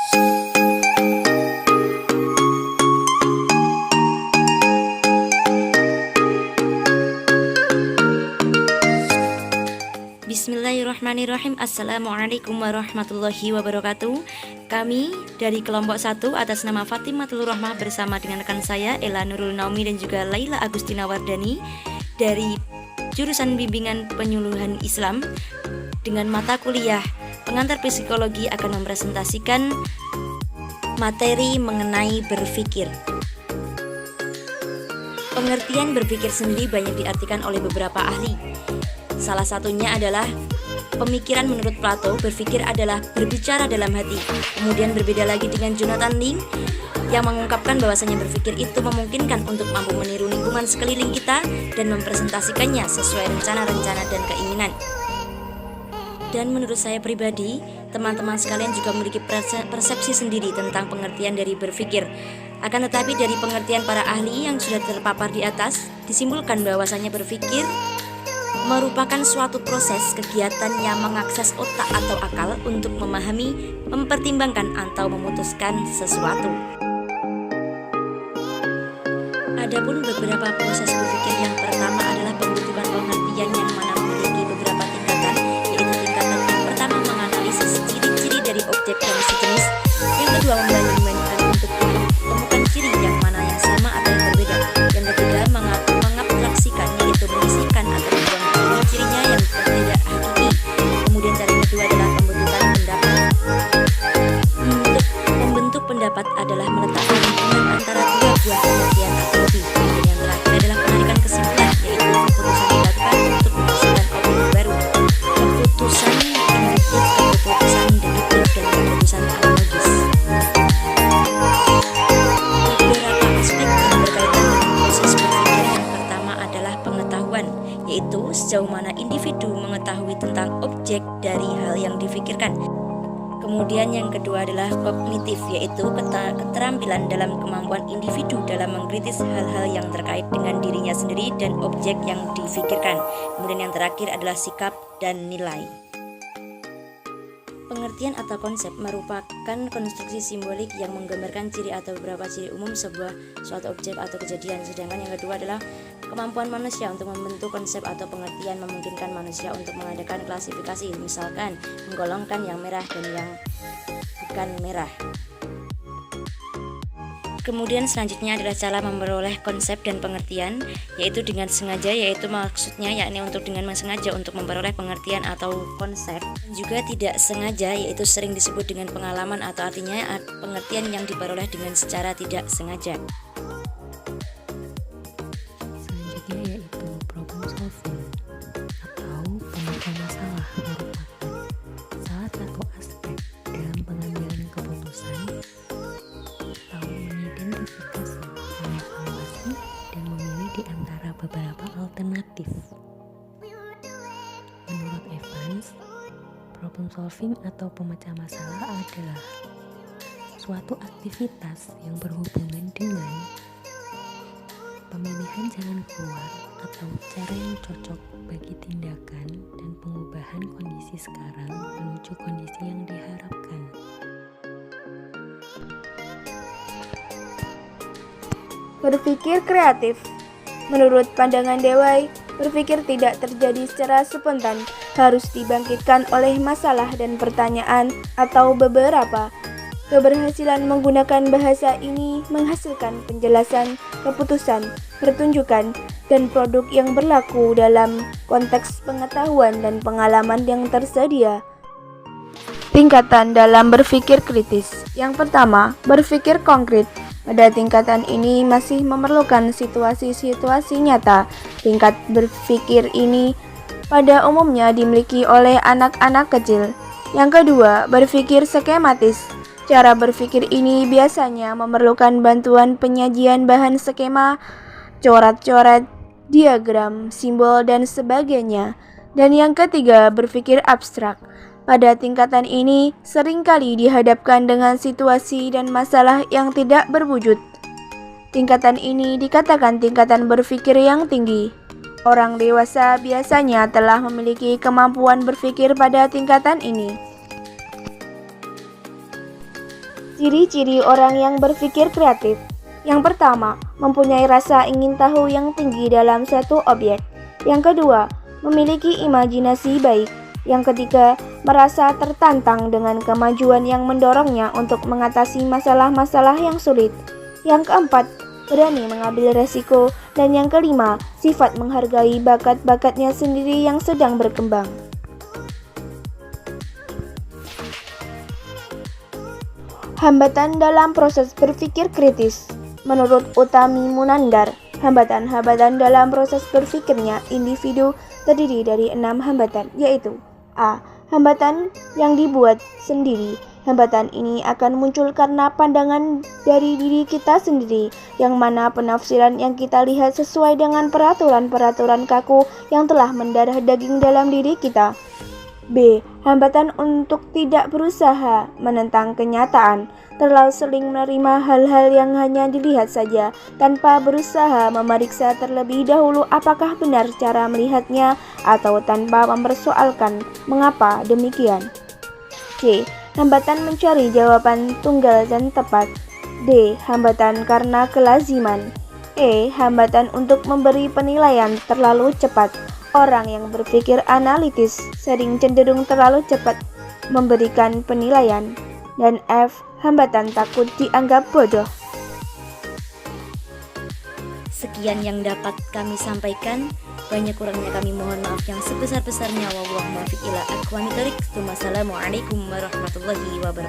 Bismillahirrahmanirrahim. Assalamualaikum warahmatullahi wabarakatuh. Kami dari kelompok 1 atas nama Fatimatul Rohmah bersama dengan rekan saya Ela Nurul Naomi dan juga Laila Agustina Wardani dari jurusan bimbingan penyuluhan Islam dengan mata kuliah pengantar psikologi akan mempresentasikan materi mengenai berpikir. Pengertian berpikir sendiri banyak diartikan oleh beberapa ahli. Salah satunya adalah pemikiran menurut Plato, berpikir adalah berbicara dalam hati. Kemudian berbeda lagi dengan Jonathan Ling yang mengungkapkan bahwasanya berpikir itu memungkinkan untuk mampu meniru lingkungan sekeliling kita dan mempresentasikannya sesuai rencana-rencana dan keinginan. Dan menurut saya pribadi, teman-teman sekalian juga memiliki persepsi sendiri tentang pengertian dari berpikir. Akan tetapi dari pengertian para ahli yang sudah terpapar di atas, disimpulkan bahwasanya berpikir merupakan suatu proses kegiatan yang mengakses otak atau akal untuk memahami, mempertimbangkan atau memutuskan sesuatu. Adapun beberapa proses berpikir, yang pertama adalah pembentukan pengertian yang mana memiliki beberapa tingkatan, yaitu tingkatan yang pertama menganalisis ciri-ciri dari objek yang sejenis, yang kedua membanding-bandingkan untuk menemukan ciri yang mana yang sama atau yang berbeda, yang ketiga mengabstraksikan, yaitu mengisikan atau cirinya yang tidak hakiki. Kemudian cara kedua adalah pembentukan pendapat. Membentuk pendapat adalah meletakkan hubungan antara dua buah pengertian atau lebih. Dan yang terakhir adalah penarikan kesimpulan, yaitu keputusan dilakukan untuk menghasilkan opini baru. Keputusan induktif, keputusan deduktif, dan keputusan analogis. Beberapa aspek yang berkaitan dengan proses berpikir, yang pertama adalah pengetahuan, yaitu sejauh mana individu mengetahui tentang objek dari hal yang difikirkan. Kemudian yang kedua adalah kognitif, yaitu keterampilan dalam kemampuan individu dalam mengkritis hal-hal yang terkait dengan dirinya sendiri dan objek yang difikirkan. Kemudian yang terakhir adalah sikap dan nilai. Pengertian atau konsep merupakan konstruksi simbolik yang menggambarkan ciri atau beberapa ciri umum suatu objek atau kejadian. Sedangkan yang kedua adalah kemampuan manusia untuk membentuk konsep atau pengertian, memungkinkan manusia untuk mengadakan klasifikasi, misalkan menggolongkan yang merah dan yang bukan merah. Kemudian selanjutnya adalah cara memperoleh konsep dan pengertian, yaitu dengan sengaja, yaitu maksudnya yakni untuk dengan sengaja untuk memperoleh pengertian atau konsep. Juga tidak sengaja, yaitu sering disebut dengan pengalaman atau artinya pengertian yang diperoleh dengan secara tidak sengaja. Selanjutnya yaitu problem solving atau pemecah masalah, merupakan salah satu aspek dalam pengambilan keputusan atau mengidentifikasi, mengevaluasi, dan memilih di antara beberapa alternatif. Menurut Evans, problem solving atau pemecah masalah adalah suatu aktivitas yang berhubungan dengan pemilihan jalan keluar atau cara yang cocok bagi tindakan dan pengubahan kondisi sekarang menuju kondisi yang diharapkan. Berpikir kreatif. Menurut pandangan Dewey, berpikir tidak terjadi secara spontan, harus dibangkitkan oleh masalah dan pertanyaan atau beberapa. Keberhasilan menggunakan bahasa ini menghasilkan penjelasan, keputusan, pertunjukan, dan produk yang berlaku dalam konteks pengetahuan dan pengalaman yang tersedia. Tingkatan dalam berpikir kritis. Yang pertama, berpikir konkret. Pada tingkatan ini masih memerlukan situasi-situasi nyata. Tingkat berpikir ini pada umumnya dimiliki oleh anak-anak kecil. Yang kedua, berpikir skematis. Cara berpikir ini biasanya memerlukan bantuan penyajian bahan skema, coret-coret, diagram, simbol, dan sebagainya. Dan yang ketiga, berpikir abstrak. Pada tingkatan ini seringkali dihadapkan dengan situasi dan masalah yang tidak berwujud. Tingkatan ini dikatakan tingkatan berpikir yang tinggi. Orang dewasa biasanya telah memiliki kemampuan berpikir pada tingkatan ini. Ciri-ciri orang yang berpikir kreatif. Yang pertama, mempunyai rasa ingin tahu yang tinggi dalam suatu objek. Yang kedua, memiliki imajinasi baik. Yang ketiga, merasa tertantang dengan kemajuan yang mendorongnya untuk mengatasi masalah-masalah yang sulit. Yang keempat, berani mengambil resiko. Dan yang kelima, sifat menghargai bakat-bakatnya sendiri yang sedang berkembang. Hambatan dalam proses berpikir kritis. Menurut Utami Munandar, hambatan-hambatan dalam proses berpikirnya individu terdiri dari 6 hambatan, yaitu A. Hambatan yang dibuat sendiri. Hambatan ini akan muncul karena pandangan dari diri kita sendiri, yang mana penafsiran yang kita lihat sesuai dengan peraturan-peraturan kaku yang telah mendarah daging dalam diri kita. B. Hambatan untuk tidak berusaha menentang kenyataan, terlalu sering menerima hal-hal yang hanya dilihat saja, tanpa berusaha memeriksa terlebih dahulu apakah benar cara melihatnya, atau tanpa mempersoalkan mengapa demikian. C. Hambatan mencari jawaban tunggal dan tepat. D. Hambatan karena kelaziman. E. Hambatan untuk memberi penilaian terlalu cepat. Orang yang berpikir analitis sering cenderung terlalu cepat memberikan penilaian. Dan F. Hambatan takut dianggap bodoh. Sekian yang dapat kami sampaikan. Banyak kurangnya kami mohon maaf yang sebesar-besarnya. Wallahu muwaffiq ila aqwamit thoriq. Wassalamualaikum warahmatullahi wabarakatuh.